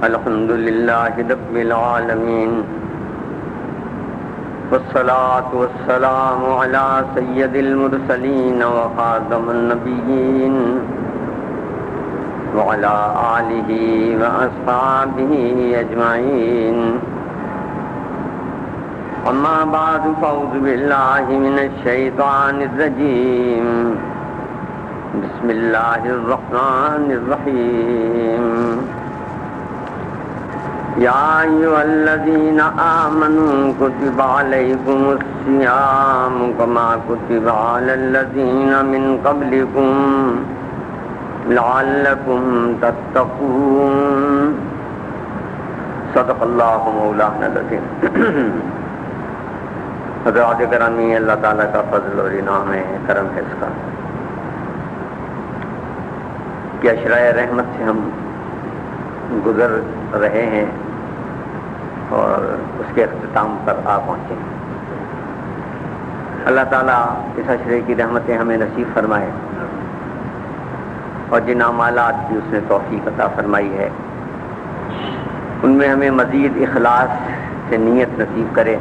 الحمد لله رب العالمين والصلاة والسلام على سيد المرسلين وخاتم النبيين وعلى آله وأصحابه أجمعين. أما بعد فأعوذ بالله من الشيطان الرجيم. بسم الله الرحمن الرحيم. يا أيها الذين آمنوا كتب عليكم الصيام كما كتب على الذين من قبلكم لعلكم تتقون. صدق اللہ مولانا العظیم. حضرات گرامی، اللہ تعالیٰ کا فضل اور انعام ہے، کرم ہے اس کا کہ اشرائے رحمت سے ہم گزر رہے ہیں اور اس کے اختتام پر آ پہنچے. اللہ تعالیٰ اس اشرے کی رحمتیں ہمیں نصیب فرمائے اور جن اعمالات کی اس نے توفیق عطا فرمائی ہے ان میں ہمیں مزید اخلاص سے نیت نصیب کرے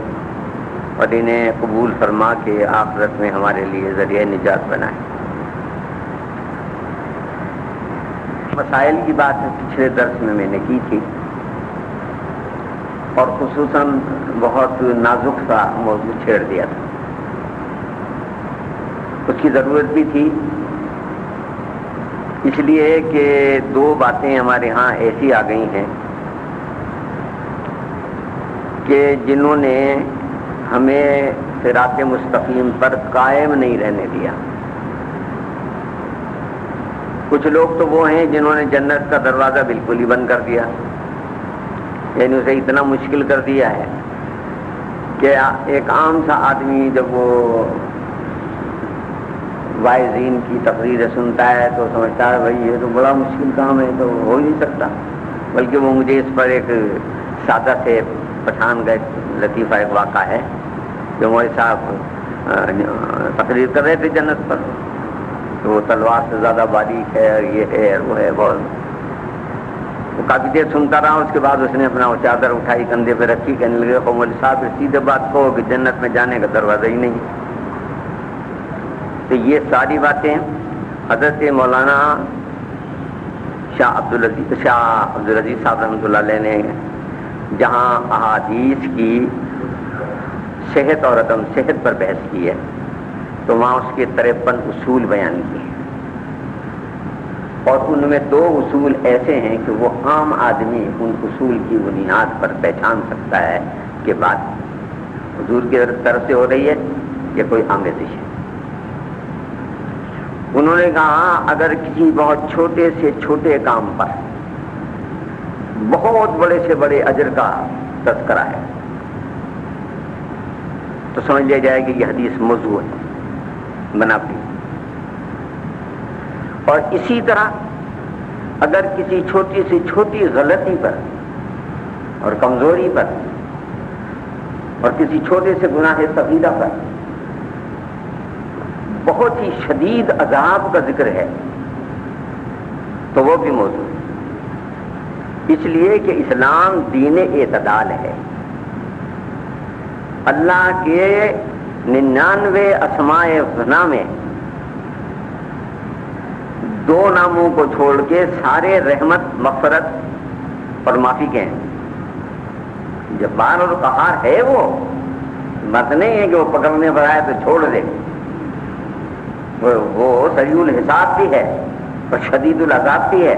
اور انہیں قبول فرما کے آخرت میں ہمارے لیے ذریعہ نجات بنائے. مسائل کی بات پچھلے درس میں نے کی تھی اور خصوصاً بہت نازک سا موضوع چھیڑ دیا تھا. اس کی ضرورت بھی تھی اس لیے کہ دو باتیں ہمارے ہاں ایسی آ گئی ہیں کہ جنہوں نے ہمیں صراط مستقیم پر قائم نہیں رہنے دیا. کچھ لوگ تو وہ ہیں جنہوں نے جنت کا دروازہ بالکل ہی بند کر دیا، یعنی اسے اتنا مشکل کر دیا ہے کہ ایک عام سا آدمی جب وہ واعظین کی تقریریں سنتا ہے تو سمجھتا ہے بھائی یہ تو بڑا مشکل کام ہے، تو ہو ہی نہیں سکتا. بلکہ وہ مجھے اس پر ایک سادہ سے پٹھان گئے لطیفہ ایک واقعہ ہے جو مولوی صاحب تقریر کر رہے تھے جنت پر، تو وہ تلوار سے زیادہ باریک ہے اور یہ ہے اور وہ ہے. بہت وہ کافی دیر سنتا رہا. اس کے بعد اس نے اپنا وہ چادر اٹھائی کندھے پہ رکھی، کہنے لگے مولوی صاحب سیدھے بات کہو کہ جنت میں جانے کا دروازہ ہی نہیں. تو یہ ساری باتیں حضرت مولانا شاہ عبدالعزیز صاحب رحمۃ اللہ علیہ نے جہاں احادیث کی صحت اور عدم صحت پر بحث کی ہے تو وہاں اس کے 53 اصول بیان کیے اور ان میں 2 اصول ایسے ہیں کہ وہ عام آدمی ان اصول کی بنیاد پر پہچان سکتا ہے کہ بات حضور کی طرف سے ہو رہی ہے یا کوئی آمیزش ہے. انہوں نے کہا اگر کسی بہت چھوٹے سے چھوٹے کام پر بہت بڑے سے بڑے اجر کا تذکرہ ہے تو سمجھ لیا جائے کہ یہ حدیث موضوع ہے، بناوٹی. اور اسی طرح اگر کسی چھوٹی سے چھوٹی غلطی پر اور کمزوری پر اور کسی چھوٹے سے گناہ صغیرہ پر بہت ہی شدید عذاب کا ذکر ہے تو وہ بھی موضوع ہے. اس لیے کہ اسلام دین اعتدال ہے. اللہ کے 99 اسماء الحسنی میں 2 ناموں کو چھوڑ کے سارے رحمت، مغفرت اور معافی کے ہیں. جبار اور قہار ہے وہ مت نہیں ہے کہ وہ پکڑنے پر آئے تو چھوڑ دے. وہ سریع الحساب بھی ہے اور شدید العذاب بھی ہے،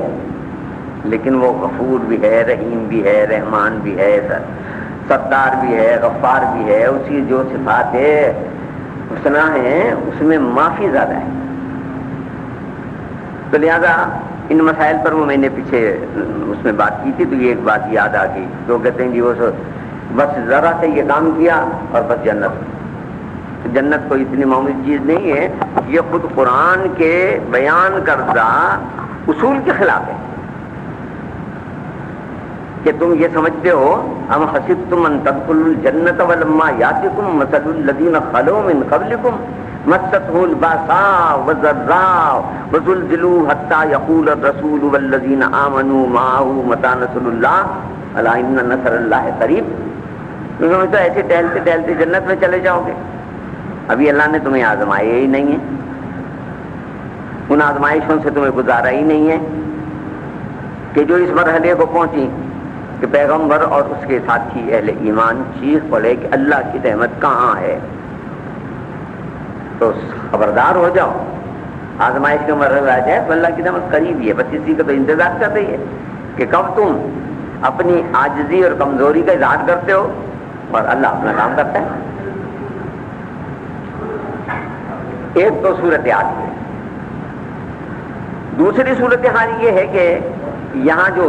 لیکن وہ غفور بھی ہے، رحیم بھی ہے، رحمان بھی ہے، ستار بھی ہے، غفار بھی ہے. اسی جو صفات حسنہ ہیں اس میں معافی زیادہ ہے. تو لہذا ان مسائل پر وہ میں نے پیچھے اس میں بات کی تھی تو یہ ایک بات یاد آ گئی. لوگ کہتے ہیں جی وہ بس ذرا سے یہ کام کیا اور بس جنت کوئی اتنی معمولی چیز نہیں ہے. یہ خود قرآن کے بیان کردہ اصول کے خلاف ہے کہ تم یہ سمجھتے ہو ام حسبتم ان تدخلوا الجنۃ ولما یاتکم مثل الذین خلوا من قبلکم مستهم الباساء والضراء وزلزلوا حتى يقول الرسول والذين آمنوا معه متى نصر الله الا ان نصر الله قریب. تم تو ایسے ٹہلتے ٹہلتے جنت میں چلے جاؤ گے. ابھی اللہ نے تمہیں آزمایا ہی نہیں ہے, ان آزمائشوں سے تمہیں گزارا ہی نہیں ہے کہ جو اس مرحلے کو پہنچی کہ پیغمبر اور اس کے ساتھی اہل ایمان چیخ پڑے کہ اللہ کی رحمت کہاں ہے. تو خبردار ہو جاؤ, آزمائش کا مرحلہ آ جائے تو اللہ کی رحمت قریب ہی ہے, بس اسی کا تو انتظار کر رہی ہے کہ کب تم اپنی عاجزی اور کمزوری کا اظہار کرتے ہو اور اللہ اپنا کام کرتا ہے. ایک تو صورتحال ہے. دوسری صورتحال یہ ہے کہ یہاں جو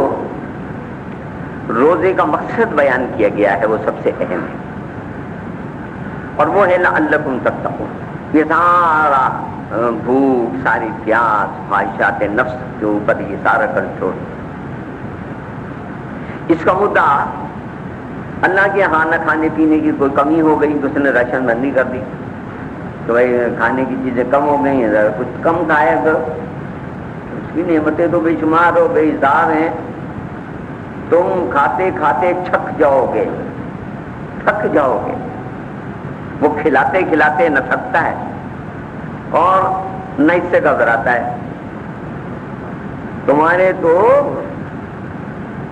روزے کا مقصد بیان کیا گیا ہے وہ سب سے اہم ہے, اور وہ ہے لعلکم تتقون. یہ سارا بھوک, ساری پیاس, خواہشات نفس کے اوپر یہ سارا کنٹرول, اس کا مدعا اللہ کے ہاں نہ کھانے پینے کی کوئی کمی ہو گئی تو اس نے راشن بندی کر دی تو بھائی کھانے کی چیزیں کم ہو گئی ہیں, ذرا کچھ کم کھایا کرو. اس کی نعمتیں تو بے شمار ہو, بے حساب ہیں. تم کھاتے کھاتے تھک جاؤ گے. وہ کھلاتے کھلاتے نہ تھکتا ہے اور نہ اس سے گھبراتا ہے. تمہارے تو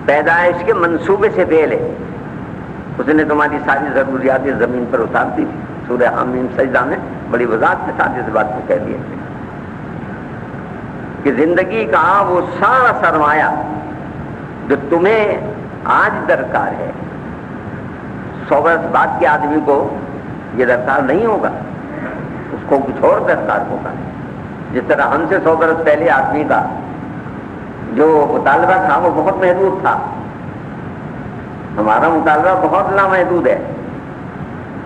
پیدائش کے منصوبے سے پہلے اس نے تمہاری ساری ضروریات زمین پر اتار دی تھی. سورہ حامیم سجدہ میں بڑی وضاحت کے ساتھ اس بات کو کہہ دیا کہ زندگی کا وہ سارا سرمایہ جو تمہیں آج درکار ہے 100 برس بعد کے آدمی کو یہ درکار نہیں ہوگا, اس کو کچھ اور درکار ہوگا. جس طرح ہم سے 100 برس پہلے آدمی کا جو مطالبہ تھا وہ بہت محدود تھا, ہمارا مطالبہ بہت لامحدود ہے.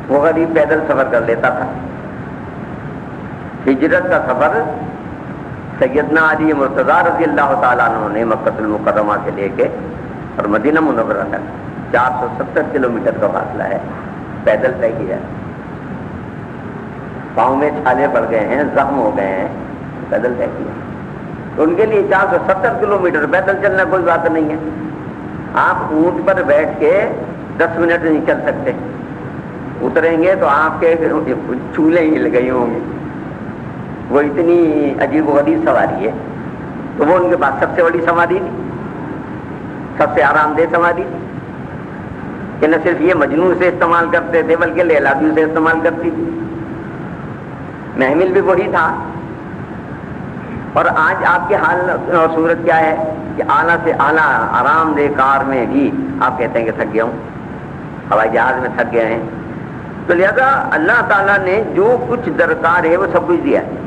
وہ غریب پیدل سفر کر لیتا تھا. ہجرت کا سفر سیدنا علی مرتضیٰ رضی اللہ تعالیٰ عنہ نے مکہ المکرمہ سے لے کے اور مدینہ منورہ تک 470 کلومیٹر کا فاصلہ ہے, پیدل طے کیا. پاؤں میں چھالے پڑ گئے ہیں, زخم ہو گئے ہیں, پیدل طے کیا. تو ان کے لیے 470 کلومیٹر پیدل چلنا کوئی بات نہیں ہے. آپ اونٹ پر بیٹھ کے 10 منٹ نہیں چل سکتے, اتریں گے تو آپ کے چولہے ہل گئی ہوں گی. وہ اتنی عجیب و غریب سواری ہے. تو وہ ان کے پاس سب سے بڑی سواری تھی, سب سے آرام دہ سواری تھی کہ نہ صرف یہ مجنون سے استعمال کرتے تھے بلکہ لیلا بھی اسے استعمال کرتی تھی. محمل بھی وہی تھا. اور آج آپ کے حال اور صورت کیا ہے کہ اعلیٰ سے اعلیٰ آرام دہ کار میں بھی آپ کہتے ہیں کہ تھک گیا ہوں, ہوائی جہاز میں تھک گئے ہیں. تو لہذا اللہ تعالیٰ نے جو کچھ درکار ہے وہ سب کچھ دیا ہے,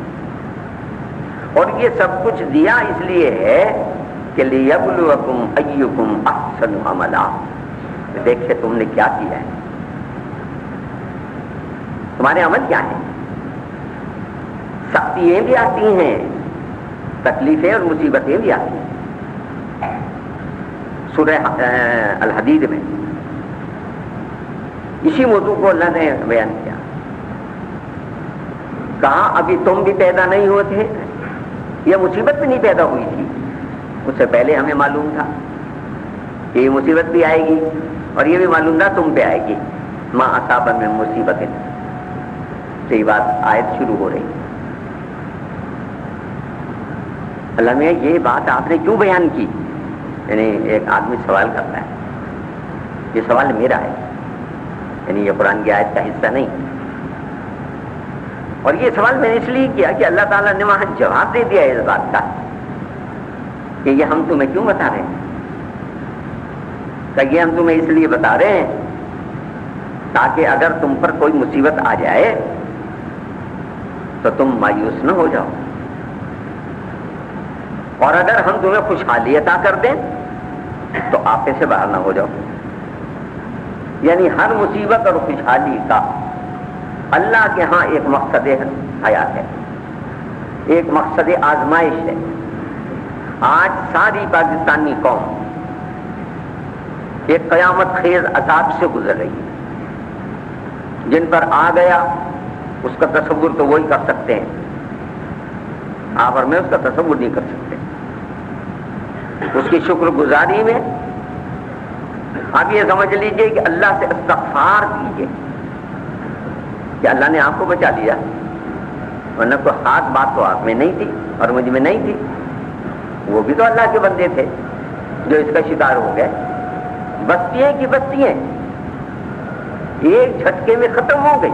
اور یہ سب کچھ دیا اس لیے ہے کہ لِيَبْلُوَكُمْ أَيُّكُمْ أَحْسَنُ عَمَلًا, دیکھے تم نے کیا کیا ہے, تمہارے عمل کیا ہیں. سختیاں بھی آتی ہیں, تکلیفیں اور مصیبتیں بھی آتی ہیں. سورہ الحدید میں اسی موضوع کو اللہ نے بیان کیا. کہا ابھی تم بھی پیدا نہیں ہوئے تھے, یہ مصیبت بھی نہیں پیدا ہوئی تھی, اس سے پہلے ہمیں معلوم تھا کہ یہ مصیبت بھی آئے گی, اور یہ بھی معلوم تھا تم پہ آئے گی. ما اصاب من مصیبت سے یہ بات آیت شروع ہو رہی. اللہ میں یہ بات آپ نے کیوں بیان کی؟ یعنی ایک آدمی سوال کرتا ہے, یہ سوال میرا ہے, یعنی یہ قرآن کی آیت کا حصہ نہیں. اور یہ سوال میں نے اس لیے کیا کہ اللہ تعالیٰ نے وہاں جواب دے دیا اس بات کا کہ یہ ہم تمہیں کیوں بتا رہے ہیں. کہ یہ ہم تمہیں اس لیے بتا رہے ہیں تاکہ اگر تم پر کوئی مصیبت آ جائے تو تم مایوس نہ ہو جاؤ, اور اگر ہم تمہیں خوشحالی عطا کر دیں تو آپے سے باہر نہ ہو جاؤ. یعنی ہر مصیبت اور خوشحالی کا اللہ کے ہاں ایک مقصد حیات ہے, ایک مقصد آزمائش ہے. آج ساری پاکستانی قوم ایک قیامت خیز عذاب سے گزر رہی ہے, جن پر آ گیا اس کا تصور تو وہی کر سکتے ہیں، آپ اور میں اس کا تصور نہیں کر سکتے۔ اس کی شکر گزاری میں آپ یہ سمجھ لیجئے کہ اللہ سے استغفار کیجئے کہ اللہ نے آپ کو بچا لیا، ورنہ کوئی خاص بات تو آپ میں نہیں تھی اور مجھ میں نہیں تھی، وہ بھی تو اللہ کے بندے تھے جو اس کا شکار ہو گئے۔ بستیاں کی بستیاں ایک جھٹکے میں ختم ہو گئی،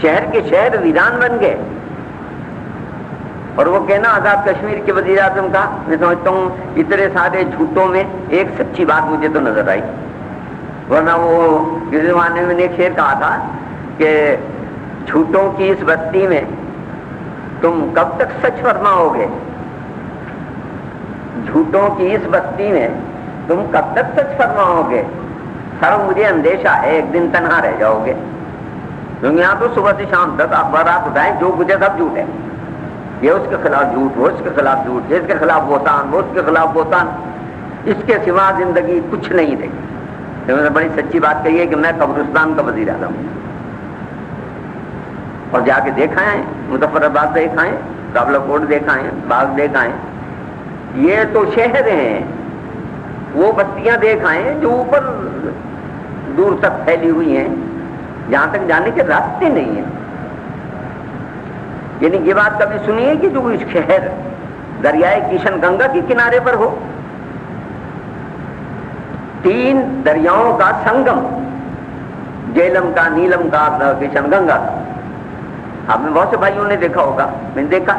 شہر کے شہر ویران بن گئے۔ اور وہ کہنا آزاد کشمیر کے وزیر اعظم کا، میں سمجھتا ہوں اتنے سارے جھوٹوں میں ایک سچی بات مجھے تو نظر آئی، ورنہ وہ اس زمانے میں نے ایک شعر کہا تھا کہ جھوٹوں کی اس بستی میں تم کب تک سچ فرماؤ گے، جھوٹوں کی اس بستی میں تم کب تک سچ فرماؤ گے، سر مجھے اندیشہ ہے ایک دن تنہا رہ جاؤ گے، کیونکہ یہاں تو صبح سے شام تک اخبارات اٹھائیں جو کچھ ہے سب جھوٹ ہے، یہ اس کے خلاف جھوٹ، وہ اس کے خلاف جھوٹ، اس کے خلاف بہتان، وہ اس کے خلاف بہتان، اس کے سوا زندگی کچھ نہیں رہی۔ انہوں نے بڑی سچی بات کہی ہے کہ میں قبرستان کا وزیر اعظم ہوں، اور جا کے دیکھا ہے، مظفر آباد دیکھا ہے، راولہ کوٹ دیکھا ہے، باغ دیکھا ہے، یہ تو شہر ہیں، وہ بستیاں دیکھا ہیں جو اوپر دور تک پھیلی ہوئی ہیں، جہاں تک جانے کے راستے نہیں ہیں۔ یعنی یہ بات کبھی سنیے کہ جو شہر دریائے کشن گنگا کے کنارے پر ہو، 3 دریاؤں کا سنگم، جیلم کا، نیلم کا، کشن گنگا کا، آپ میں بہت سے بھائیوں نے دیکھا ہوگا، میں نے دیکھا،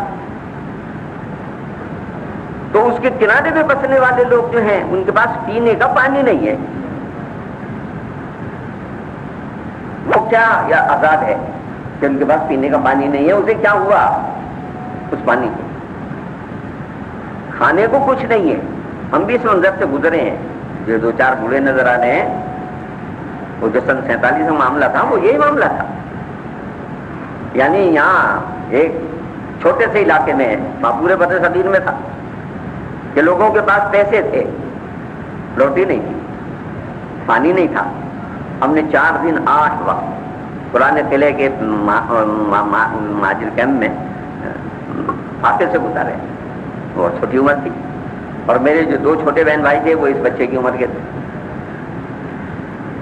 تو اس کے کنارے پہ بسنے والے لوگ جو ہیں ان کے پاس پینے کا پانی نہیں ہے، وہ کیا یا آزاد ہے کہ ان کے پاس پینے کا پانی نہیں ہے، اسے کیا ہوا اس پانی کو، کھانے کو کچھ نہیں ہے۔ ہم بھی اس منظر سے گزرے ہیں، جو 2-4 بوڑھے نظر آ رہے ہیں، وہ جو سن 47 میں معاملہ تھا وہ یہی معاملہ تھا۔ یعنی یہاں ایک چھوٹے سے علاقے میں، پورے بر صغیر میں تھا کہ لوگوں کے پاس پیسے تھے، روٹی نہیں تھی، پانی نہیں تھا۔ ہم نے 4 دن 8 وقت پرانے قلعے کے مہاجر کیمپ میں فاقے سے گزارے، وہ چھوٹی عمر تھی، اور میرے جو 2 چھوٹے بہن بھائی تھے وہ اس بچے کی عمر کے تھے۔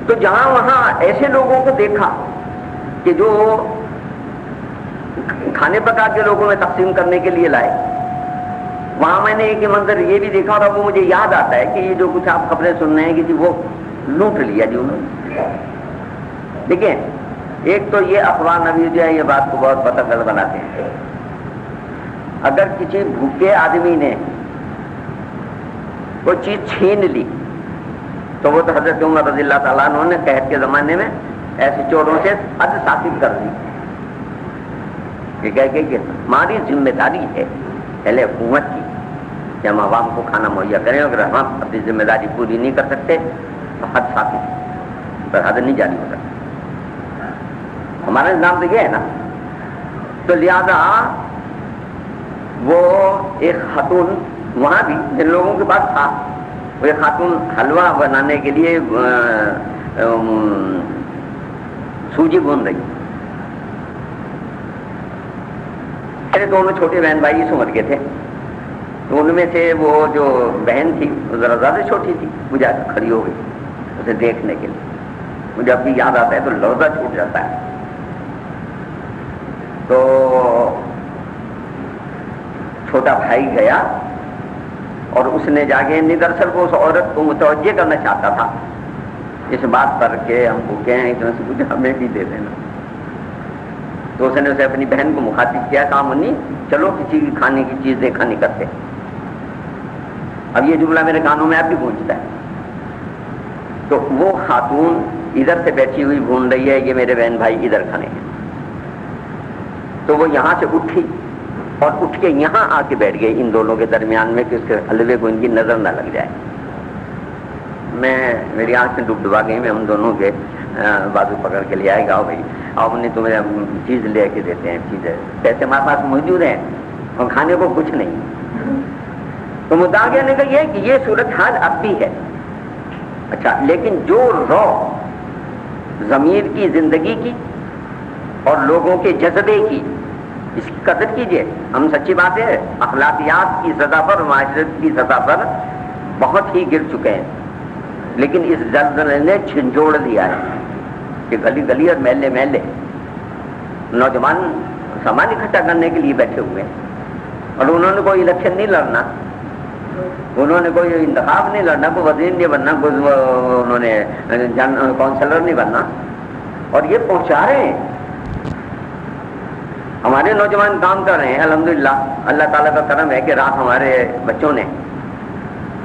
تو جہاں وہاں ایسے لوگوں کو دیکھا کہ جو کھانے پکا کے لوگوں میں تقسیم کرنے کے لیے لائے، وہاں میں نے ایک منظر یہ بھی دیکھا، اور وہ مجھے یاد آتا ہے کہ یہ جو کچھ آپ خبریں سن رہے ہیں کہ جی وہ لوٹ لیا جی انہوں نے۔ دیکھیں، ایک تو یہ افواہ نویس جو ہے یہ بات کو بہت بتغیر بناتے ہیں۔ اگر کسی بھوکے آدمی نے کوئی چیز چھین لی تو وہ تو حضرت عمر رضی اللہ تعالیٰ عنہ نے قحط کے زمانے میں ایسے چوروں سے حد ثابت کر دی، یہ کہہ کے کہ ہماری ذمہ داری ہے پہلے حکومت کی کہ ہم عوام کو کھانا مہیا کریں، اگر ہم اپنی ذمہ داری پوری نہیں کر سکتے تو حد ثابت پر حد نہیں جاری ہو سکتی، ہمارا نظام تو یہ ہے نا۔ تو لہذا وہ ایک خاتون وہاں بھی جن لوگوں کے پاس تھا، وہ ایک خاتون حلوہ بنانے کے لیے سوجی بون رہی، میرے 2 چھوٹے بہن بھائی اس عمر کے تھے، تو ان میں سے وہ جو بہن تھی وہ ذرا زیادہ چھوٹی تھی، وہ جا کے کھڑی ہو گئی اسے دیکھنے کے لیے، مجھے اب بھی یاد آتا ہے تو لرزہ چھوٹ جاتا ہے۔ تو چھوٹا بھائی گیا اور اس نے جا کے دراصل وہ اس عورت کو متوجہ کرنا چاہتا تھا اس بات پر کہ ہم بھوکے ہیں، اتنے سے کچھ ہمیں بھی دے دینا۔ تو اس نے اسے اپنی بہن کو مخاطب کیا، کہا منی چلو کسی کی کھانے کی چیز دیکھا نہیں کرتے۔ اب یہ جملہ میرے کانوں میں اب بھی گونجتا ہے۔ تو وہ خاتون ادھر سے بیٹھی ہوئی گھوم رہی ہے، یہ میرے بہن بھائی ادھر کھڑے ہیں، تو وہ یہاں سے اٹھی اور اٹھ کے یہاں آ کے بیٹھ گئے ان دونوں کے درمیان میں کہ اس کے حلوے کو ان کی نظر نہ لگ جائے۔ میری آنکھ میں ڈبا گئی، میں ہم دونوں کے بازو پکڑ کے لے آئے گا بھائی، اب انہیں تمہیں چیز لے کے دیتے ہیں، چیزیں پیسے ہمارے پاس موجود ہیں اور کھانے کو کچھ نہیں۔ تو مدعا کہنے کا یہ ہے کہ یہ صورتحال اب بھی ہے۔ اچھا، لیکن جو رو ضمیر کی زندگی کی اور لوگوں کے جذبے کی، اس کی قدر کیجیے. ہم سچی بات ہے اخلاقیات کی سطح پر، معاشرت کی سطح پر بہت ہی گر چکے ہیں، لیکن اس زلزلے نے جھنجھوڑ دیا ہے کہ گلی گلی اور محلے محلے نوجوان سامان اکٹھا کرنے کے لیے بیٹھے ہوئے ہیں، اور انہوں نے کوئی الیکشن نہیں لڑنا، انہوں نے کوئی انتخاب نہیں لڑنا، کوئی وزیر نہیں بننا، کوئی انہوں نے کونسلر نہیں بننا، اور یہ پہنچا رہے ہیں. ہمارے نوجوان کام کر رہے ہیں الحمدللہ. اللہ تعالیٰ کا کرم ہے کہ رات ہمارے بچوں نے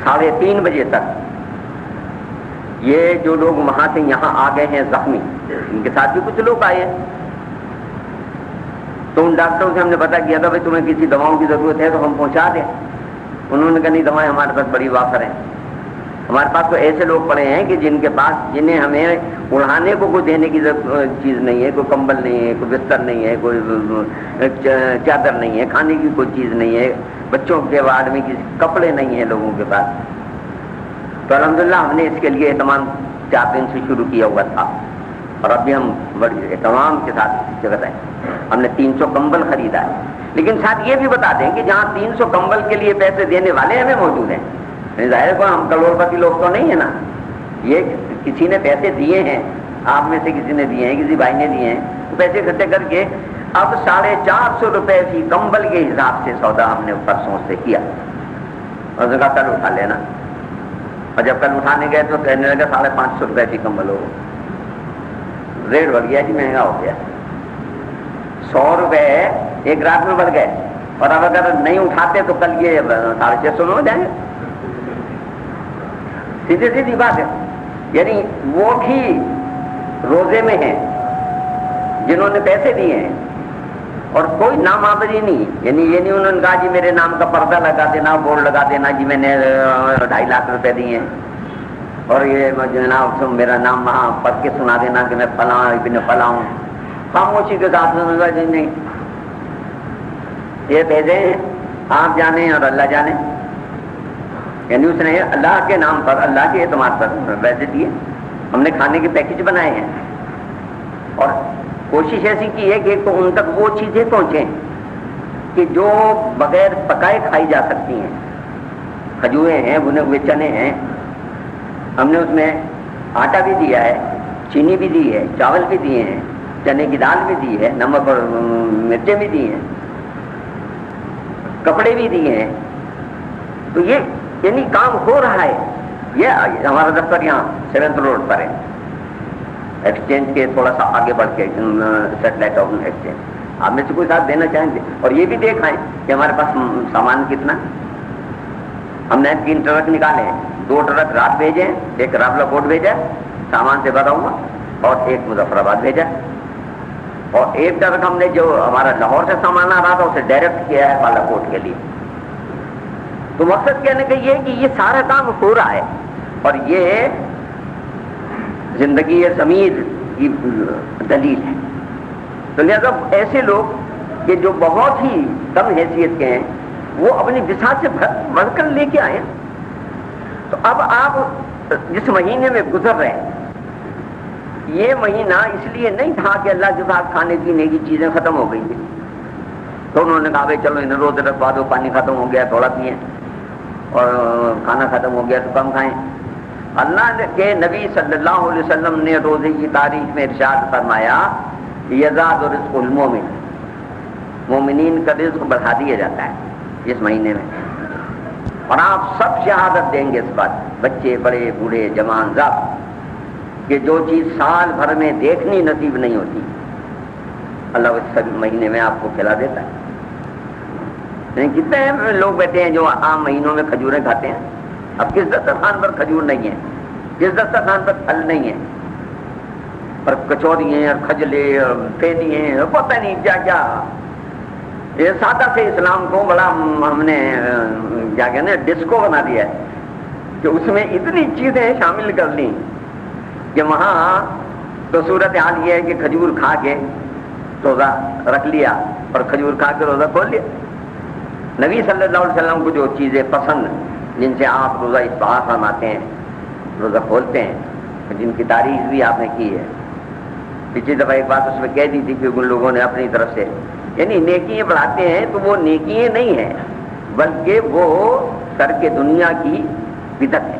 3:30 بجے تک یہ جو لوگ وہاں سے یہاں آ گئے ہیں زخمی، ان کے ساتھ بھی کچھ لوگ آئے ہیں، تو ان ڈاکٹروں سے ہم نے پتہ کیا تھا بھائی تمہیں کسی دواؤں کی ضرورت ہے تو ہم پہنچا دیں. انہوں نے کہا نہیں، دوائیں ہمارے پاس بڑی وافر ہیں. ہمارے پاس تو ایسے لوگ پڑے ہیں کہ جنہیں ہمیں اڑانے کو کوئی دینے کی چیز نہیں ہے، کوئی کمبل نہیں ہے، کوئی بستر نہیں ہے، کوئی چادر نہیں ہے، کھانے کی کوئی چیز نہیں ہے، بچوں کے وارڈ میں کسی کپڑے نہیں ہیں لوگوں کے پاس. تو الحمدللہ ہم نے اس کے لیے اہتمام 4 دن سے شروع کیا ہوا تھا، اور اب بھی ہم بڑی اہتمام کے ساتھ جگہ ہے. ہم نے 300 کمبل خریدا ہے، لیکن ساتھ یہ بھی بتا دیں کہ جہاں 300 کمبل کے لیے پیسے دینے والے ہمیں موجود ہیں، ظاہر کو ہم کروڑ پتی لوگ تو نہیں ہیں نا، یہ کسی نے پیسے دیے ہیں، آپ میں سے کسی نے دیے ہیں، کسی بھائی نے دیے ہیں، پیسے اکٹھے کر کے اب 450 روپے فی کمبل کے حساب سے سودا ہم نے پرسوں سے کیا. اور اس نے کہا کل اٹھا لینا، اور جب کل اٹھانے گئے تو کہنے لگا 550 روپے فی کمبل ہو. ریٹ بڑھ گیا جی، مہنگا ہو گیا. 100 روپے ایک رات میں بڑھ گئے، اور اب اگر نہیں اٹھاتے تو کل یہ 650 میں ہو جائیں گے. سیدھی سیدھی بات ہے. یعنی وہ بھی روزے میں ہیں جنہوں نے پیسے دیے ہیں، اور کوئی نام آوری نہیں. یعنی یہ نہیں انہوں نے کہا جی میرے نام کا پردہ لگا دینا، بورڈ لگا دینا جی میں نے 2.5 لاکھ روپے دیے ہیں، اور یہ جناب میرا نام وہاں پڑھ کے سنا دینا کہ میں فلاں ابن فلاں ہوں. خاموشی کے ساتھ جی نہیں، یہ بھیجے ہیں آپ جانے اور اللہ جانے. یعنی اس نے اللہ کے نام پر، اللہ کے اعتماد پر پیسے دیے. ہم نے کھانے کے پیکج بنائے ہیں، اور کوشش ایسی کی ہے کہ تو ان تک وہ چیزیں پہنچیں کہ جو بغیر پکائے کھائی جا سکتی ہیں. کھجورے ہیں، بنے ہوئے چنے ہیں، ہم نے اس میں آٹا بھی دیا ہے، چینی بھی دی ہے، چاول بھی دیے ہیں، چنے کی دال بھی دی ہے، نمک اور مرچیں بھی دی ہیں، کپڑے بھی دیے ہیں. تو یہ یعنی کام ہو رہا ہے. یہ ہمارا دفتر یہاں 7th روڈ پر ہے، ایکسچینج کے تھوڑا سا آگے بڑھ کے سیٹلائٹ آف ایکسچینج. آپ میں سے کوئی ساتھ دینا چاہیں گے؟ اور یہ بھی دیکھائیں کہ ہمارے پاس سامان کتنا. ہم نے 3 ٹرک نکالے ہیں، 2 ٹرک رات بھیجے ہیں، ایک راولہ کوٹ بھیجا سامان سے بھرا ہوا، اور ایک مظفر آباد بھیجا، اور ایک ٹرک ہم نے جو ہمارا لاہور سے سامان آ رہا تھا اسے ڈائریکٹ کیا ہے بالا کوٹ کے لیے. تو مقصد کہنے کا یہ ہے کہ یہ سارا کام ہو رہا ہے، اور یہ زندگی ضمیر کی دلیل ہے. تو لہذا ایسے لوگ کہ جو بہت ہی کم حیثیت کے ہیں وہ اپنی بساط سے بڑھ کر لے کے آئے. تو اب آپ جس مہینے میں گزر رہے ہیں، یہ مہینہ اس لیے نہیں تھا کہ اللہ کے ساتھ کھانے پینے کی چیزیں ختم ہو گئی تھیں تو انہوں نے کہا بھائی چلو انہیں روزے رکھوا دو، پانی ختم ہو گیا تھوڑا پئیں، اور کھانا ختم ہو گیا تو کم کھائیں. اللہ کے نبی صلی اللہ علیہ وسلم نے روزے کی تاریخ میں ارشاد فرمایا یزاد رزق المومن، مومنین کا رزق بڑھا دیا جاتا ہے اس مہینے میں. اور آپ سب شہادت دیں گے اس بات، بچے بڑے بوڑھے جوان ذات، کہ جو چیز سال بھر میں دیکھنی نصیب نہیں ہوتی اللہ اس مہینے میں آپ کو کھلا دیتا ہے. کتنے لوگ بیٹھے ہیں جو عام مہینوں میں کھجوریں کھاتے ہیں. اب کس دسترخوان پر کھجور نہیں ہے، کس دسترخوان پر پھل نہیں ہے، اور کچوری ہیں اور کھجلے اور پھینی ہیں اور پتہ نہیں کیا کیا. یہ سادہ سے اسلام کو بڑا ہم نے کیا کہتے ہیں ڈسکو بنا دیا ہے کہ اس میں اتنی چیزیں شامل کر لیں کہ وہاں تو صورت حال یہ ہے کہ کھجور کھا کے روزہ رکھ لیا اور کھجور کھا کے روزہ کھول لیا. نبی صلی اللہ علیہ وسلم کو جو چیزیں پسند جن سے آپ روزہ افطار فرماتے ہیں، روزہ کھولتے ہیں، جن کی تعریف بھی آپ نے کی ہے، پچھلی دفعہ ایک بات اس میں کہہ دی تھی کہ ان لوگوں نے اپنی طرف سے یعنی نیکیاں بڑھاتے ہیں تو وہ نیکیاں نہیں ہیں بلکہ وہ ترک دنیا کی بدعت ہے،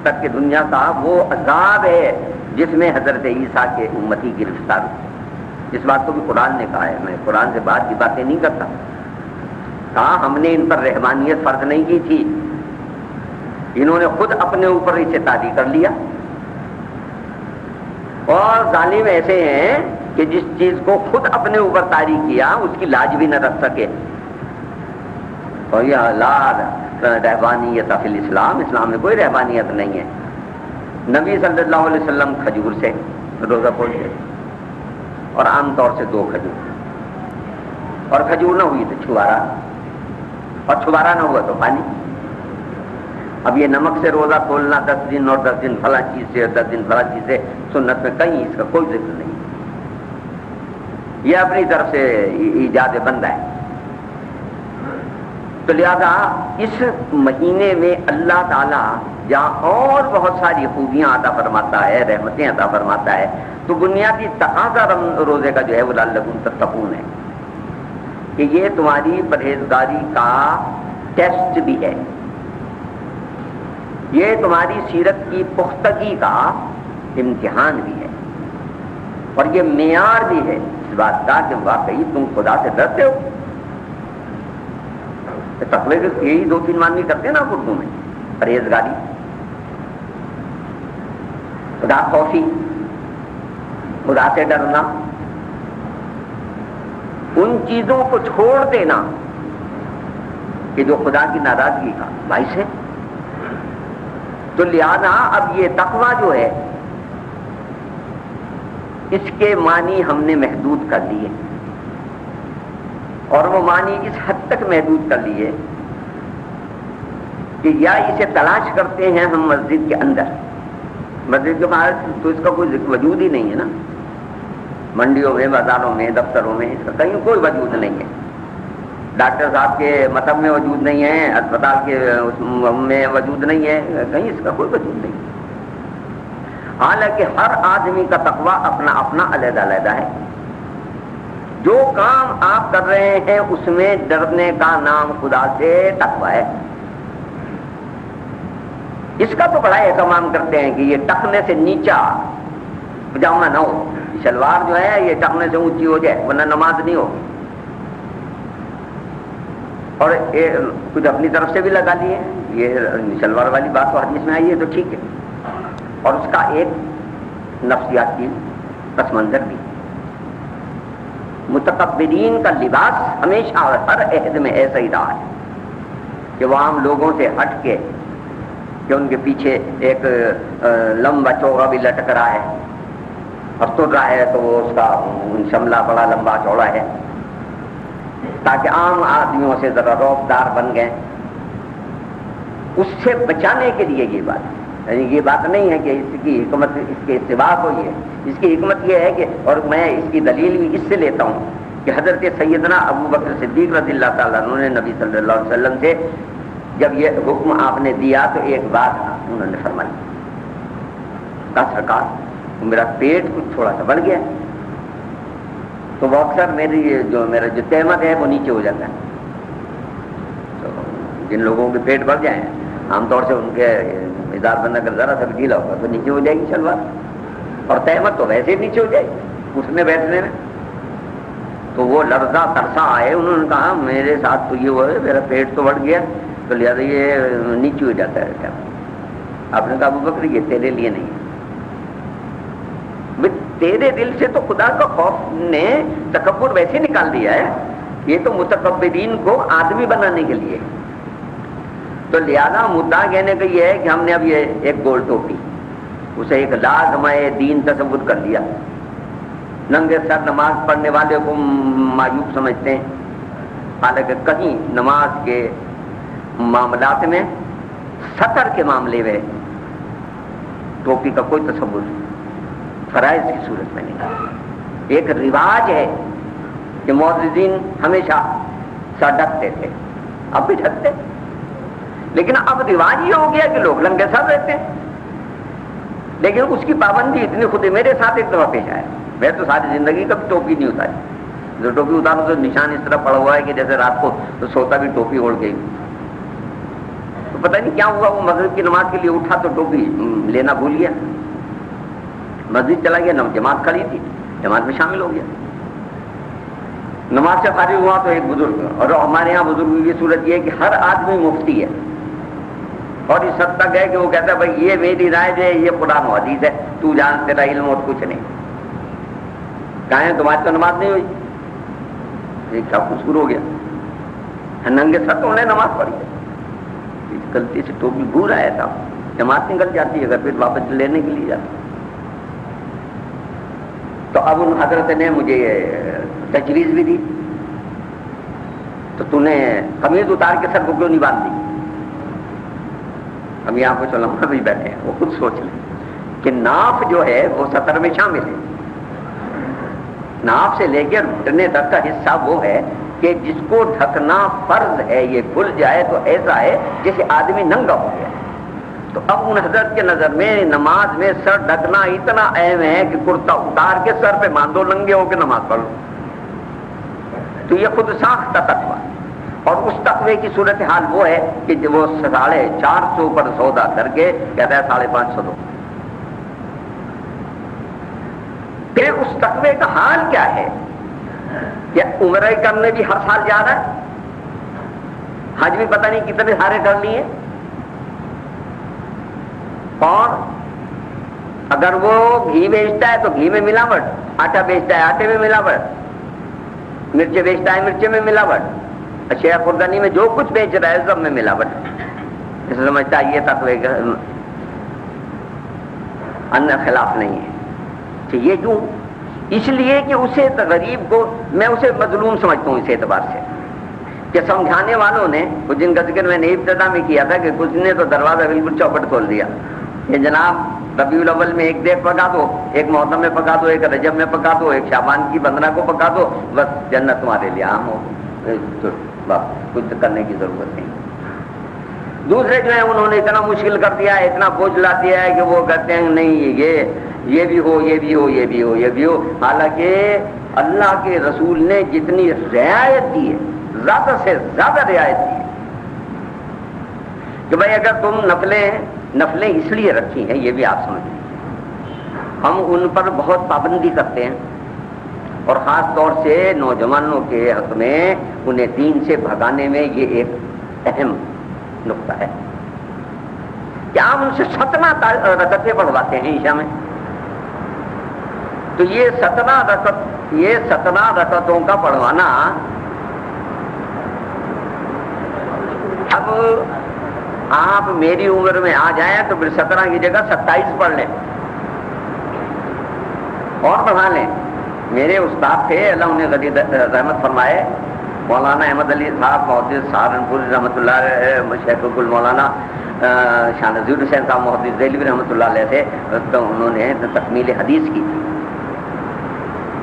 ترک دنیا کا وہ عذاب ہے جس میں حضرت عیسیٰ کے امتی گرفتار ہوئی۔ اس بات کو بھی قرآن نے کہا ہے، میں قرآن سے بعد کی باتیں نہیں کرتا، کہا ہم نے ان پر رحمانیت فرض نہیں کی تھی، انہوں نے خود اپنے اوپر اسے طاری کر لیا، اور ظالم ایسے ہیں کہ جس چیز کو خود اپنے اوپر طاری کیا اس کی لاج بھی نہ رکھ سکے۔ اور یہ لا رہبانیت فی الاسلام، اسلام میں کوئی رہبانیت نہیں ہے۔ نبی صلی اللہ علیہ وسلم کھجور سے روزہ کھولتے اور عام طور سے 2 کھجور، اور کھجور نہ ہوئی تو چھوارا، اور چھوارا نہ ہوا تو پانی۔ اب یہ نمک سے روزہ کھولنا 10 دن اور 10 دن فلاں چیز سے اور 10 دن فلاں چیز سے، سنت میں کہیں اس کا کوئی ذکر نہیں، یہ اپنی طرف سے ایجاد بندہ ہے۔ تو لہذا اس مہینے میں اللہ تعالیٰ جہاں اور بہت ساری خوبیاں عطا فرماتا ہے، رحمتیں عطا فرماتا ہے، تو بنیادی تقاضا روزے کا جو ہے وہ لعلکم تتقون ہے کہ یہ تمہاری پرہیزگاری کا ٹیسٹ بھی ہے، یہ تمہاری سیرت کی پختگی کا امتحان بھی ہے، اور یہ معیار بھی ہے اس بات کا کہ واقعی تم خدا سے ڈرتے ہو۔ تقوی کے یہی 2-3 معنی کرتے ہیں نا اردو میں، پرہیزگاری، خدا خوفی، خدا سے ڈرنا، ان چیزوں کو چھوڑ دینا کہ جو خدا کی ناراضگی کا باعث ہے۔ تو لہذا اب یہ تقوی جو ہے اس کے معنی ہم نے محدود کر لیے، اور وہ معنی اس حد تک محدود کر لیے کہ یا اسے تلاش کرتے ہیں ہم مسجد کے اندر، مسجد کے باہر تو اس کا کوئی وجود ہی نہیں ہے نا، منڈیوں میں، بازاروں میں، دفتروں میں اس کا کہیں کوئی وجود نہیں ہے، ڈاکٹر صاحب کے مطب میں وجود نہیں ہے، اسپتال کے میں وجود نہیں ہے، کہیں اس کا کوئی وجود نہیں۔ حالانکہ ہر آدمی کا تقوی اپنا اپنا علیحدہ علیحدہ ہے، جو کام آپ کر رہے ہیں اس میں ڈرنے کا نام خدا سے تقوی ہے۔ اس کا تو بڑا اہتمام کرتے ہیں کہ یہ ٹخنے سے نیچا پجامہ نہ ہو، شلوار جو ہے یہ ٹخنے سے اونچی ہو جائے ورنہ نماز نہیں ہو، اور کچھ اپنی طرف سے بھی لگا لیے، یہ شلوار والی بات تو حدیث میں آئی ہے تو ٹھیک ہے، اور اس کا ایک نفسیاتی پس منظر بھی۔ متکبرین کا لباس ہمیشہ ہر عہد میں ایسا ہی رہا ہے کہ وہ عام لوگوں سے ہٹ کے، کہ ان کے پیچھے ایک لمبا چوغا بھی لٹک رہا ہے، اور تر رہا ہے تو وہ اس کا شملہ بڑا لمبا چوڑا ہے، تاکہ عام آدمیوں سے ذرا رعبدار بن گئے۔ اس سے بچانے کے لیے یہ بات، یعنی یہ بات نہیں ہے کہ اس کی حکمت اس کے سوا کوئی ہے، اس کی حکمت یہ ہے کہ، اور میں اس کی دلیل بھی اس سے لیتا ہوں کہ حضرت سیدنا ابو بکر صدیق رضی اللہ تعالیٰ عنہ نے نبی صلی اللہ علیہ وسلم سے جب یہ حکم آپ نے دیا تو ایک بات انہوں نے فرمائی، کہا سرکار میرا پیٹ کچھ تھوڑا سا بڑھ گیا، تو وہ اکثر میرا جو تہمت ہے وہ نیچے ہو جاتا ہے۔ تو جن لوگوں کے پیٹ بڑھ جائیں عام طور سے ان کے ادار بندہ اگر ذرا سا بھی ڈھیلا ہوگا تو نیچے ہو جائے گی شلوار، اور تہمت تو ویسے ہی نیچے ہو جائے گی اٹھنے بیٹھنے میں۔ تو وہ لرزہ ترسا آئے، انہوں نے کہا میرے ساتھ تو یہ ہوا ہے، میرا پیٹ تو بڑھ گیا تو لہٰذا یہ نیچے ہو جاتا ہے کیا؟ آپ نے کہا ابو بکر یہ تیرے لیے نہیں ہے، تیرے دل سے تو خدا کا خوف نے تکبر ویسے نکال دیا ہے، یہ تو متکبرین کو آدمی بنانے کے لیے۔ تو لہذا مدعا کہنے کا یہ ہے کہ ہم نے اب یہ ایک گول ٹوپی اسے ایک لازمہ دین تصور کر لیا، ننگے سر نماز پڑھنے والے کو معیوب سمجھتے ہیں، حالانکہ کہیں نماز کے معاملات میں، سطر کے معاملے میں ٹوپی کا کوئی تصور فرائض کی صورت میں نہیں۔ ایک رواج ہے کہ معززین ہمیشہ سر ڈھکتے تھے، اب بھی ڈھکتے، لیکن اب رواج یہ ہو گیا کہ لوگ ننگے سر رہتے ہیں۔ لیکن اس کی پابندی اتنی خود میرے ساتھ ایک دفعہ پیش آیا. میں تو ساری زندگی کبھی ٹوپی نہیں اتاری. جو ٹوپی اتارو تو نشان اس طرح پڑا ہوا ہے کہ جیسے رات کو تو سوتا بھی ٹوپی اوڑھ گئی. تو پتہ نہیں کیا ہوا, وہ مغرب کی نماز کے لیے اٹھا تو ٹوپی لینا بھول گیا, مسجد چلا گیا, جماعت کھڑی تھی, جماعت میں شامل ہو گیا. نماز سے فارغ ہوا تو ایک بزرگ, اور ہمارے یہاں بزرگ کی صورت یہ ہے کہ ہر آدمی مفتی ہے, اور اس حد تک ہے کہ وہ کہتا ہے بھائی یہ میری رائے ہے, یہ قرآن و حدیث ہے, تو جان تیرا علم اور کچھ نہیں. کہیں تمہاری تو نماز نہیں ہوئی. ایک کیا کچھ ہو گیا, ننگے سر تو انہیں نماز پڑھی ہے, غلطی سے ٹوپی بھول آیا تھا, جماعت نکل جاتی ہے, اگر پھر واپس لینے کے لیے جاتا. تو اب ان حضرت نے مجھے تجویز بھی دی, تو تو نے قمیض اتار کے سر کو کیوں نہیں باندھ دی. اب یہاں کچھ علماء بھی بیٹھے ہیں, وہ خود سوچ لیں کہ ناف جو ہے وہ سطر میں شامل ہے. ناف سے لے کے گھٹنے تک کا حصہ وہ ہے کہ جس کو ڈھکنا فرض ہے, یہ کھل جائے تو ایسا ہے جیسے آدمی ننگا ہو گیا. تو اب ان حضرت کے نظر میں نماز میں سر ڈھکنا اتنا اہم ہے کہ کرتا اتار کے سر پہ باندھو, ننگے ہو کے نماز پڑھ لو. تو یہ خود ساختہ تقویٰ, اور اس تقوی کی صورتحال وہ ہے کہ وہ 450 پر سودا کر کے کہتا ہے 550 دو. پھر اس تقوی کا حال کیا ہے کہ عمرہ کرنے بھی ہر سال جا رہا ہے, حج بھی پتہ نہیں کتنے سارے کر لیے, اور اگر وہ گھی بیچتا ہے تو گھی میں ملاوٹ, آٹا بیچتا ہے آٹے میں ملاوٹ, مرچیں بیچتا ہے مرچیں میں ملاوٹ, اشیاء خوردنی میں جو کچھ بیچ رہا ہے سب میں ملاوٹ. اس سمجھتا ہے یہ تقوی کا ان خلاف نہیں ہے. یہ کیوں؟ اس لیے کہ اسے غریب کو میں اسے مظلوم سمجھتا ہوں اس اعتبار سے کہ سمجھانے والوں نے, جن کا ذکر میں نے ابتدا میں کیا تھا کہ کچھ نے تو دروازہ بالکل چوپٹ کھول دیا کہ جناب ربیع الاول میں ایک دیگ پکا دو, ایک محرم میں پکا دو, ایک رجب میں پکا دو, ایک شعبان کی 15 کو پکا دو, بس جنت تمہارے لیے عام ہو, کچھ کرنے کی ضرورت نہیں. دوسرے جو ہیں انہوں نے اتنا مشکل کر دیا ہے, اتنا بوجھ لا دیا ہے کہ وہ کہتے ہیں نہیں یہ بھی ہو, یہ بھی ہو, یہ بھی ہو, یہ بھی ہو. حالانکہ اللہ کے رسول نے جتنی رعایت دی ہے, زیادہ سے زیادہ رعایت دی ہے کہ بھائی اگر تم نفلیں اس لیے رکھی ہیں, یہ بھی آپ سمجھ لیں, ہم ان پر بہت پابندی کرتے ہیں, اور خاص طور سے نوجوانوں کے حق میں انہیں دین سے بھگانے میں یہ ایک اہم نقطہ ہے کہ آپ ان سے 17 رکعتیں پڑھواتے ہیں عشاء میں. تو یہ 17 رکعتوں کا پڑھوانا, اب آپ میری عمر میں آ جائیں تو پھر 17 کی جگہ 27 پڑھ لیں اور پڑھا لیں. میرے استاد تھے, اللہ انہیں غنی رحمت فرمائے, مولانا احمد علی صاحب محدث سہارنپور رحمۃ اللہ علیہ, شیخ الکل مولانا شاہ نذیر حسین صاحب محدث دہلوی رحمۃ اللہ علیہ تھے. تو انہوں نے تکمیل حدیث کی تھی,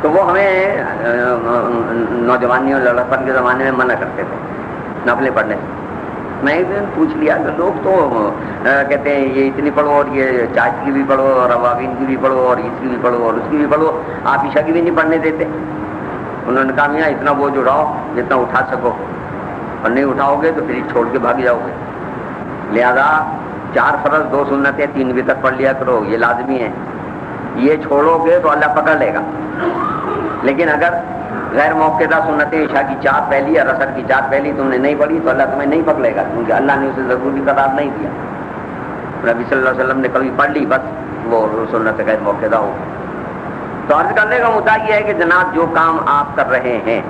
تو وہ ہمیں نوجوانی اور لڑکپن کے زمانے میں منع کرتے تھے نفلیں پڑھنے سے. میں ایک دن پوچھ لیا کہ لوگ تو کہتے ہیں یہ اتنی پڑھو, اور یہ چاچ کی بھی پڑھو, اور عوابین کی بھی پڑھو, اور اس کی بھی پڑھو, اور اس کی بھی پڑھو, آپ عشاء کی بھی نہیں پڑھنے دیتے. انہوں نے کہا میاں اتنا بوجھ اٹھاؤ جتنا اٹھا سکو, اور نہیں اٹھاؤ گے تو پھر چھوڑ کے بھاگ جاؤ گے. لہذا 4 فرض 2 سنتیں 3 وتر پڑھ لیا کرو, یہ لازمی ہے. یہ چھوڑو گے تو اللہ پکڑ لے گا. لیکن اگر غیر موقعہ سنتیں عشاء کی 4 پہلی اور عصر کی 4 پہلی تم نے نہیں پڑھی تو اللہ تمہیں نہیں پکڑے گا, کیونکہ اللہ نے اسے ضروری قرار نہیں دیا. نبی صلی اللہ علیہ وسلم نے کبھی پڑھ لی, بس وہ سنت غیر موقعہ ہو. تو عرض کرنے کا مدعا یہ ہے کہ جناب جو کام آپ کر رہے ہیں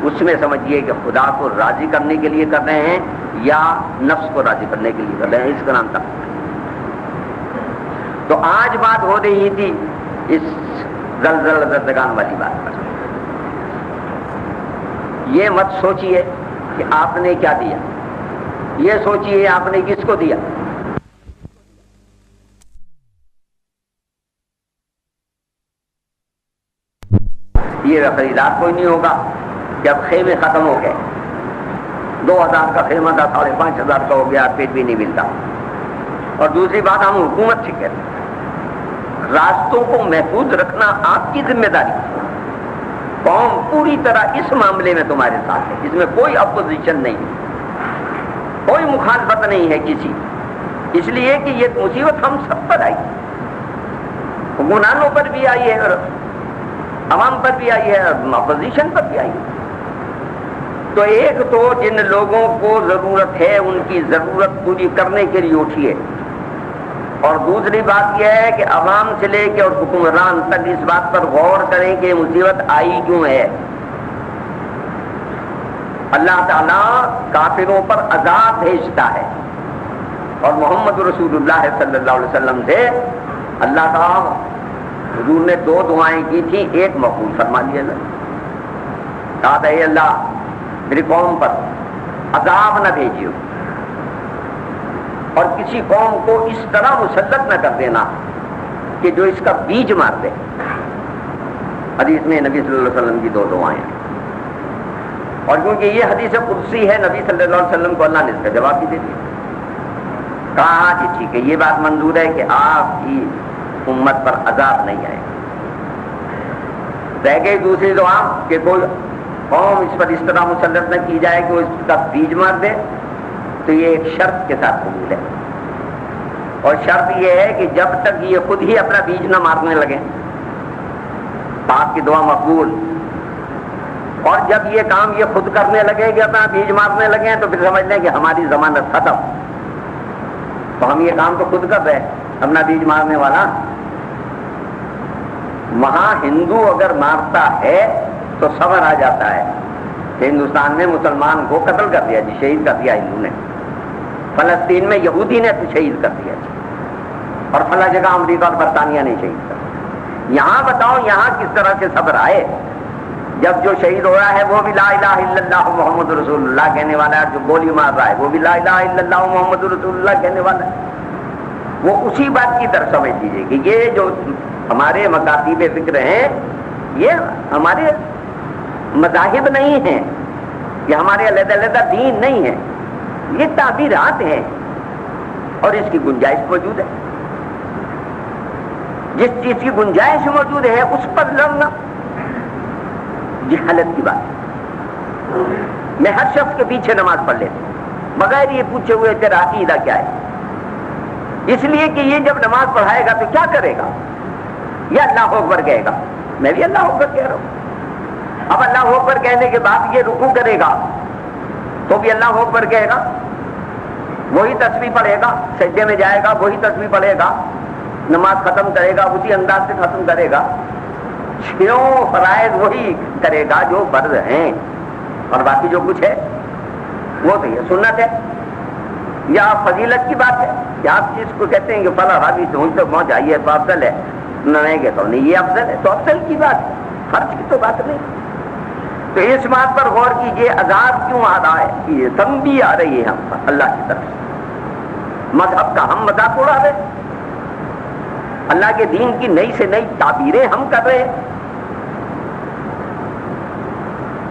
اس میں سمجھیے کہ خدا کو راضی کرنے کے لیے کر رہے ہیں یا نفس کو راضی کرنے کے لیے کر رہے ہیں, اس کا نام تھا. تو آج بات ہو رہی تھی اس زلزلہ زدگان والی بات پر. یہ مت سوچئے کہ آپ نے کیا دیا, یہ سوچئے آپ نے کس کو دیا. یہ خریدار کوئی نہیں ہوگا کہ اب خیمے ختم ہو گئے, 2000 کا خیمہ تھا 5500 کا ہو گیا, پیٹ بھی نہیں ملتا. اور دوسری بات ہم حکومت سے کہتے ہیں راستوں کو محفوظ رکھنا آپ کی ذمہ داری ہے. قوم پوری طرح اس معاملے میں تمہارے ساتھ ہے، اس میں کوئی اپوزیشن نہیں ہے، کوئی مخالفت نہیں ہے کسی، اس لیے کہ یہ مصیبت ہم سب پر آئی، حکمرانوں پر بھی آئی ہے اور عوام پر بھی آئی ہے اور اپوزیشن پر بھی آئی ہے. تو ایک تو جن لوگوں کو ضرورت ہے ان کی ضرورت پوری کرنے کے لیے اٹھیے، اور دوسری بات یہ ہے کہ عوام سے لے کے اور حکمران تک اس بات پر غور کریں کہ یہ مصیبت آئی کیوں ہے. اللہ تعالیٰ کافروں پر عذاب بھیجتا ہے، اور محمد رسول اللہ صلی اللہ علیہ وسلم سے اللہ تعالیٰ حضور نے 2 دعائیں کی تھی، ایک مقبول فرما لیا نا، کہا تھا اے اللہ میری قوم پر عذاب نہ بھیجیو اور کسی قوم کو اس طرح مسلط نہ کر دینا کہ جو اس کا بیج مار دے. حدیث میں نبی صلی اللہ علیہ وسلم کی 2 دعائیں ہیں، اور کیونکہ یہ حدیث قدسی ہے نبی صلی اللہ علیہ وسلم کو اللہ نے اس کا جواب بھی دے دیا. کہا جی ٹھیک ہے یہ بات منظور ہے کہ آپ کی امت پر عذاب نہیں آئے. رہ گئی دوسری دعا کہ کوئی قوم اس پر اس طرح مسلط نہ کی جائے کہ وہ اس کا بیج مار دے، تو یہ ایک شرط کے ساتھ قبول ہے، اور شرط یہ ہے کہ جب تک یہ خود ہی اپنا بیج نہ مارنے لگے تو آپ کی دعا مقبول، اور جب یہ کام یہ خود کرنے لگے کہ اپنا بیج مارنے لگے تو پھر سمجھ لیں کہ ہماری ضمانت ختم، تو ہم یہ کام تو خود کر رہے ہیں اپنا بیج مارنے والا. وہاں ہندو اگر مارتا ہے تو صبر آ جاتا ہے کہ ہندوستان میں مسلمان کو قتل کر دیا جی، شہید کر دیا ہندو نے، فلسطین میں یہودی نے شہید کر دیا جی، اور فلاں جگہ امریکہ اور برطانیہ نے شہید کر دیا. یہاں بتاؤ یہاں کس طرح سے صبر آئے جب جو شہید ہو رہا ہے وہ بھی لا الہ الا اللہ محمد رسول اللہ کہنے والا ہے، جو گولی مار رہا ہے وہ بھی لا الہ الا اللہ محمد رسول اللہ کہنے والا ہے. وہ اسی بات کی طرف سمجھ لیجیے کہ یہ جو ہمارے مکاتیب فکر ہیں یہ ہمارے مذاہب نہیں ہیں، یہ ہمارے علیحدہ علیحدہ دین نہیں ہے، یہ تعبیرات ہیں، اور اس کی گنجائش موجود ہے. جس چیز کی گنجائش موجود ہے اس پر لڑنا جہالت کی بات. میں ہر شخص کے پیچھے نماز پڑھ لیتا ہوں بغیر یہ پوچھے ہوئے تیرا عقیدہ کیا ہے، اس لیے کہ یہ جب نماز پڑھائے گا تو کیا کرے گا، یہ اللہ اکبر کہے گا، میں بھی اللہ اکبر کہہ رہا ہوں. اب اللہ اکبر کہنے کے بعد یہ رکوع کرے گا تو بھی اللہ اکبر کہے گا، وہی تسبیح پڑھے گا، سجدے میں جائے گا وہی تسبیح پڑھے گا، نماز ختم کرے گا اسی انداز سے ختم کرے گا، 6 فرائض وہی کرے گا جو فرض ہیں، اور باقی جو کچھ ہے وہ تو یہ سنت ہے یا فضیلت کی بات ہے کہ آپ جس کو کہتے ہیں کہ فلاں راوی سے تک پہنچ آئیے تو افضل ہے، نہیں کہتا ہوں نہیں یہ افضل ہے، تو افضل کی بات ہے، فرض کی تو بات نہیں. تو اس بات پر غور کیجیے عذاب کیوں آ رہا ہے، یہ تنبیہ آ رہی ہے ہم پر اللہ کی طرف. مذہب کا ہم مذاق اڑا رہے، اللہ کے دین کی نئی سے نئی تعبیریں ہم کر رہے ہیں،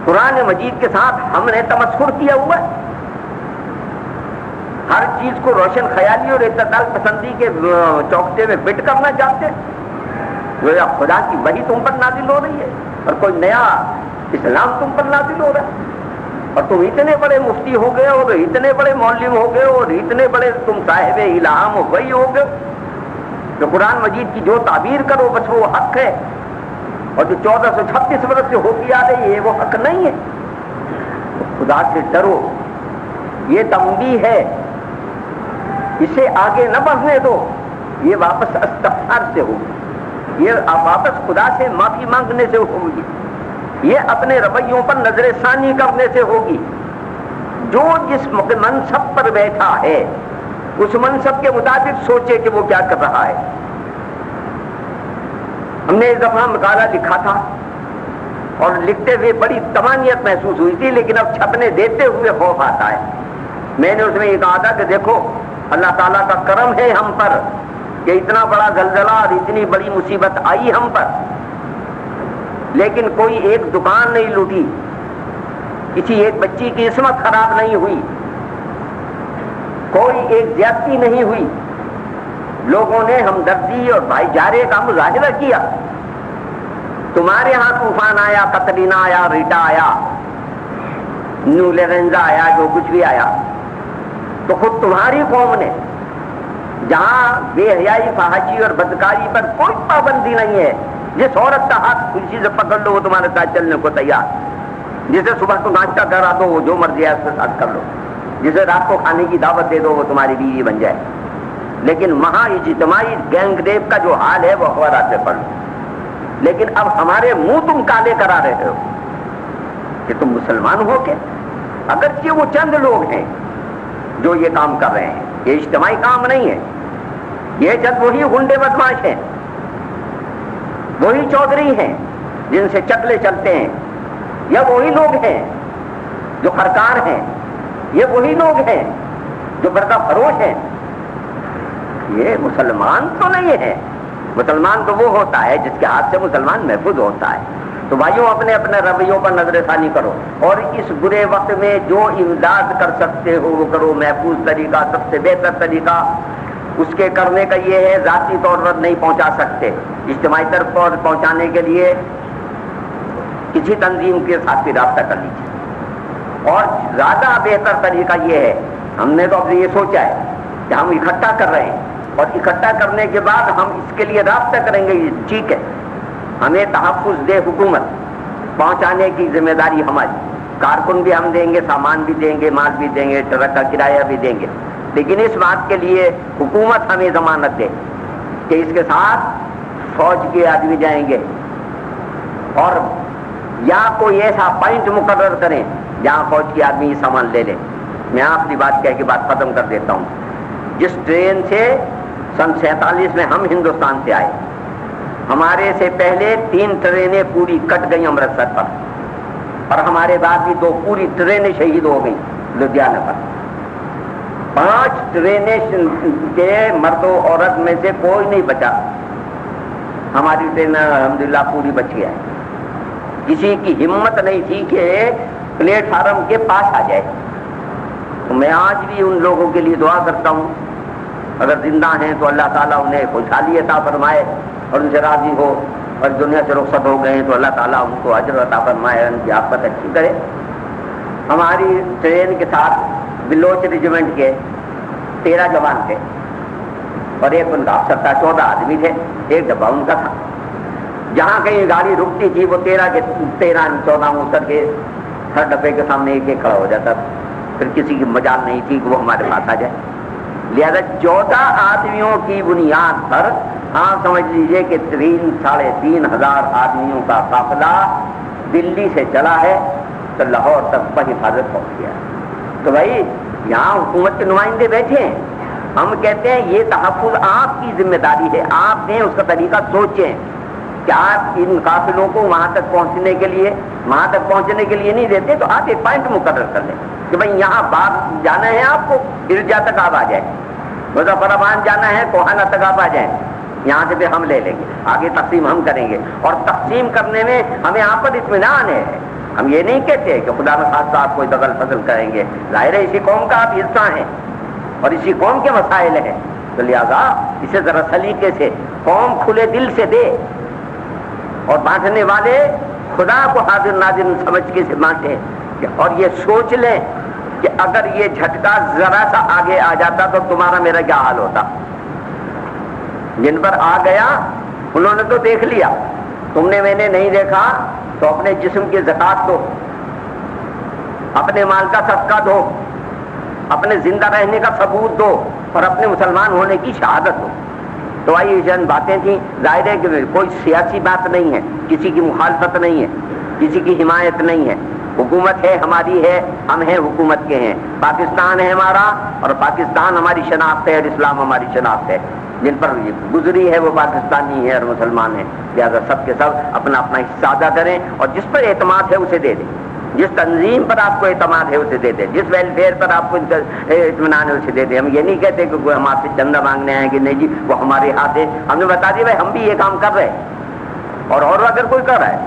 قرآن مجید کے ساتھ ہم نے تمسخر کیا ہوا ہے، ہر چیز کو روشن خیالی اور اعتدال پسندی کے چوکٹے میں فٹ کرنا چاہتے ہیں. گویا خدا کی وحی تم پر نازل ہو رہی ہے اور کوئی نیا اسلام تم پر نازل ہو رہا ہے، اور تم اتنے بڑے مفتی ہو گئے اور اتنے بڑے معلم ہو گئے اور اتنے بڑے تم صاحب الہام وہی ہو گئے کہ قرآن مجید کی جو تعبیر کرو بس وہ حق ہے، اور جو 1436 برس سے ہوتی آ رہی ہے وہ حق نہیں ہے. خدا سے ڈرو، یہ تنبیہ ہے، اسے آگے نہ بڑھنے دو، یہ واپس استغفار سے ہوگی، یہ واپس خدا سے معافی مانگنے سے ہوگی، یہ اپنے رویوں پر نظر ثانی کرنے سے ہوگی. جو جس منصب پر بیٹھا ہے اس منصب کے مطابق سوچے کہ وہ کیا کر رہا ہے. ہم نے اس دفعہ مقالہ لکھا تھا اور لکھتے ہوئے بڑی طمانیت محسوس ہوئی تھی، لیکن اب چھپنے دیتے ہوئے خوف آتا ہے. میں نے اس میں یہ کہا تھا کہ دیکھو اللہ تعالیٰ کا کرم ہے ہم پر کہ اتنا بڑا زلزلہ اور اتنی بڑی مصیبت آئی ہم پر، لیکن کوئی ایک دکان نہیں لوٹی، کسی ایک بچی کی عصمت خراب نہیں ہوئی، کوئی ایک زیادتی نہیں ہوئی، لوگوں نے ہمدردی اور بھائی چارے کا مظاہرہ کیا. تمہارے ہاں طوفان آیا، کترینا آیا، ریٹا آیا، نیو لورینزا آیا، جو کچھ بھی آیا، تو خود تمہاری قوم نے جہاں بے حیائی، فحاشی اور بدکاری پر کوئی پابندی نہیں ہے، جس عورت کا ہاتھ کسی سے پکڑ لو وہ تمہارے ساتھ چلنے کو تیار، جسے صبح کو ناشتہ کرا دو وہ جو مرضی ہے اس کے ساتھ کر لو، جسے رات کو کھانے کی دعوت دے دو وہ تمہاری بیوی بن جائے. لیکن وہاں اجتماعی گینگ ریپ کا جو حال ہے وہ اخبارات میں پڑھ لو. لیکن اب ہمارے منہ تم کالے کرا رہے ہو کہ تم مسلمان ہو کے، اگرچہ وہ چند لوگ ہیں جو یہ کام کر رہے ہیں، یہ اجتماعی کام نہیں ہے، یہ چند وہی غنڈے بدماش ہیں، وہی چودھری ہیں جن سے چکلے چلتے ہیں، یا وہی لوگ ہیں جو خرکار ہیں، یہ وہی لوگ ہیں جو بردہ فروش ہیں. یہ مسلمان تو نہیں ہے. مسلمان تو وہ ہوتا ہے جس کے ہاتھ سے مسلمان محفوظ ہوتا ہے. تو بھائیوں اپنے اپنے رویوں پر نظر ثانی کرو اور اس برے وقت میں جو امداد کر سکتے ہو وہ کرو. محفوظ طریقہ، سب سے بہتر طریقہ اس کے کرنے کا یہ ہے، ذاتی طور پر نہیں پہنچا سکتے، اجتماعی طور پر پہنچانے کے لیے کسی تنظیم کے ساتھ بھی رابطہ کر لیجیے. اور زیادہ بہتر طریقہ یہ ہے، ہم نے تو اب یہ سوچا ہے کہ ہم اکٹھا کر رہے ہیں اور اکٹھا کرنے کے بعد ہم اس کے لیے رابطہ کریں گے، ٹھیک ہے، ہمیں تحفظ دے حکومت، پہنچانے کی ذمہ داری ہماری، کارکن بھی ہم دیں گے، سامان بھی دیں گے، مال بھی دیں گے، ٹرک کا کرایہ بھی دیں گے. لیکن اس بات کے لیے حکومت ہمیں ضمانت دے کہ اس کے ساتھ فوج کے آدمی جائیں گے، اور یا کوئی ایسا پوائنٹ مقرر کریں جہاں فوج کے آدمی یہ سامان لے لیں. میں اپنی بات کہہ کے بات ختم کر دیتا ہوں. جس ٹرین سے سن 47 میں ہم ہندوستان سے آئے، ہمارے سے پہلے 3 ٹرینیں پوری کٹ گئی امرتسر پر، اور ہمارے بعد بھی 2 پوری ٹرینیں شہید ہو گئی لدھیانہ پر. 5 ٹرینیں کے مرد و عورت میں سے کوئی نہیں بچا. ہماری ٹرین الحمدللہ پوری بچ گیا ہے. کسی کی ہمت نہیں تھی کہ پلیٹ فارم کے پاس آ جائے. تو میں آج بھی ان لوگوں کے لیے دعا کرتا ہوں، اگر زندہ ہیں تو اللہ تعالیٰ انہیں خوشحالی عطا فرمائے اور ان سے راضی ہو، اور دنیا سے رخصت ہو گئے ہیں تو اللہ تعالیٰ ان کو اجر عطا فرمائے، ان کی عاقبت اچھی کرے. ہماری ٹرین کے ساتھ بلوچ ریجیمنٹ کے 13 جوان تھے، اور ایک ان کا افسر تھا. 14 آدمی تھے، ایک ڈبہ ان کا تھا. جہاں کہیں گاڑی رکتی تھی وہ 14 اتر کے ہر ڈبے کے سامنے ایک ایک کھڑا ہو جاتا تھا. پھر کسی کی مجال نہیں تھی کہ وہ ہمارے پاس آ جائے. لہذا 14 آدمیوں کی بنیاد پر آپ سمجھ لیجئے کہ 3,500 آدمیوں کا قافلہ دلی سے چلا ہے تو لاہور تک بحفاظت پہنچ گیا. تو بھائی یہاں حکومت کے نمائندے بیٹھے ہیں، ہم کہتے ہیں یہ تحفظ آپ کی ذمہ داری ہے، آپ نے اس کا طریقہ سوچیں کہ آپ ان قافلوں کو وہاں تک پہنچنے کے لیے نہیں دیتے تو آپ ایک پوائنٹ مقرر کر لیں کہ بھائی یہاں بات جانا ہے آپ کو، ارجا تک آپ آ جائیں، مظفرآباد جانا ہے کوہانہ تک آپ آ جائیں، یہاں سے پھر ہم لے لیں گے، آگے تقسیم ہم کریں گے. اور تقسیم کرنے میں ہمیں آپ پر اطمینان ہے. ہم یہ نہیں کہتے کہ خدا نخواستہ آپ کوئی دخل فصل کریں گے، ظاہر ہے اسی قوم کا آپ حصہ ہیں اور اسی قوم کے مسائل ہیں، تو لہٰذا اسے ذرا سلیقے سے قوم کھلے دل سے دے، اور بانٹنے والے خدا کو حاضر ناظر سمجھ کے سے بانٹیں، اور یہ سوچ لیں کہ اگر یہ جھٹکا ذرا سا آگے آ جاتا تو تمہارا میرا کیا حال ہوتا. جن پر آ گیا انہوں نے تو دیکھ لیا، تم نے میں نے نہیں دیکھا تو اپنے جسم کی زکات دو، اپنے مال کا صدقہ دو، اپنے زندہ رہنے کا ثبوت دو، اور اپنے مسلمان ہونے کی شہادت دو. تو آئی چند باتیں تھیں. ظاہر ہے کہ کوئی سیاسی بات نہیں ہے، کسی کی مخالفت نہیں ہے، کسی کی حمایت نہیں ہے. حکومت ہے ہماری ہے، ہم ہیں حکومت کے ہیں. پاکستان ہے ہمارا، اور پاکستان ہماری شناخت ہے، اور اسلام ہماری شناخت ہے. جن پر گزری ہے وہ پاکستانی ہے اور مسلمان ہیں. لہٰذا سب کے سب اپنا اپنا حصہ ادا کریں، اور جس پر اعتماد ہے اسے دے دیں، جس تنظیم پر آپ کو اعتماد ہے اسے دے دیں، جس ویلفیئر پر آپ کو اطمینان ہے اسے دے دیں. ہم یہ نہیں کہتے کہ کوئی ہم آپ سے چندہ مانگنے آئیں کہ نہیں جی وہ ہمارے ہاتھ ہے. ہم نے بتا دیا بھائی ہم بھی یہ کام کر رہے ہیں، اور اگر کوئی کر رہا ہے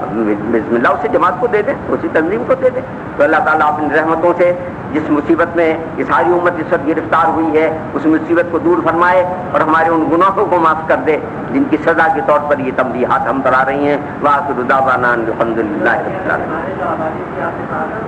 بسم اللہ اسے جماعت کو دے دیں، اسی تنظیم کو دے دیں. تو اللہ تعالیٰ اپنی رحمتوں سے جس مصیبت میں یہ ساری امت اس وقت گرفتار ہوئی ہے اس مصیبت کو دور فرمائے اور ہمارے ان گناہوں کو معاف کر دے جن کی سزا کے طور پر یہ تنبیہات ہم کرا رہی ہیں. وآخر دعوانا الحمد للہ رب العالمین.